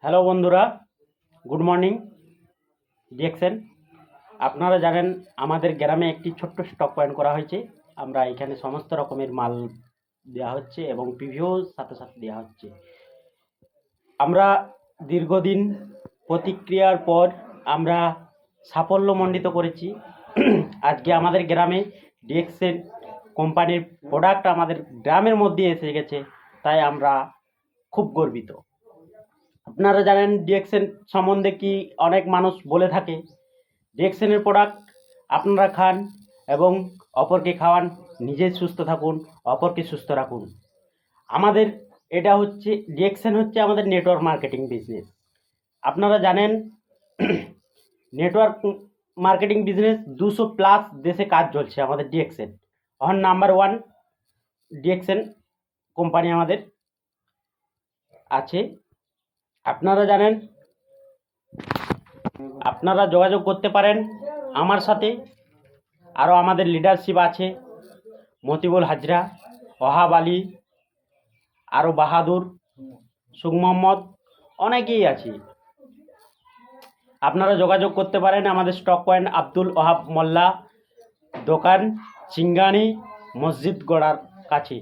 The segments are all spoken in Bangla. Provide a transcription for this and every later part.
হ্যালো বন্ধুরা, গুড মর্নিং। ডিএক্সএন, আপনারা জানেন আমাদের গ্রামে একটি ছোট্ট স্টক পয়েন্ট করা হয়েছে। আমরা এখানে সমস্ত রকমের মাল দেওয়া হচ্ছে এবং পিভিও সাথে সাথে দেওয়া হচ্ছে। আমরা দীর্ঘদিন প্রতিক্রিয়ার পর আমরা সাফল্যমণ্ডিত করেছি। আজকে আমাদের গ্রামে ডিএক্সএন কোম্পানির প্রোডাক্ট আমাদের গ্রামের মধ্যে এসে গেছে, তাই আমরা খুব গর্বিত। আপনারা জানেন ডিএক্সএন সম্বন্ধে কি অনেক মানুষ বলে থাকে, ডিএক্সএনের প্রোডাক্ট আপনারা খান এবং অপরকে খাওয়ান, নিজে সুস্থ থাকুন, অপরকে সুস্থ রাখুন। আমাদের এটা হচ্ছে ডিএক্সএন হচ্ছে আমাদের নেটওয়ার্ক মার্কেটিং বিজনেস। আপনারা জানেন নেটওয়ার্ক মার্কেটিং বিজনেস 200+ দেশে কাজ চলছে আমাদের ডিএক্সএন। এখন নাম্বার 1 ডিএক্সএন কোম্পানি আমাদের আছে। আপনারা জানেন, আপনারা যোগাযোগ করতে পারেন আমার সাথে। আরও আমাদের লিডারশিপ আছে, মতিবুল হাজরা, ওহাব আলী, আরও বাহাদুর, সুখ মোহাম্মদ, অনেকেই আছে। আপনারা যোগাযোগ করতে পারেন আমাদের স্টক পয়েন্ট আব্দুল ওহাব মোল্লা, দোকান চিঙ্গানি মসজিদ গড়ার কাছে।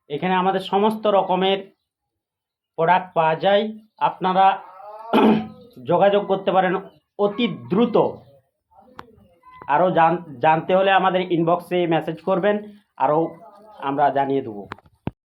এখানে আমাদের সমস্ত রকমের প্রোডাক্ট পাওয়া যায়। আপনারা যোগাযোগ করতে পারেন অতি দ্রুত। আরও জানতে হলে আমাদের ইনবক্সে মেসেজ করবেন, আরও আমরা জানিয়ে দেবো।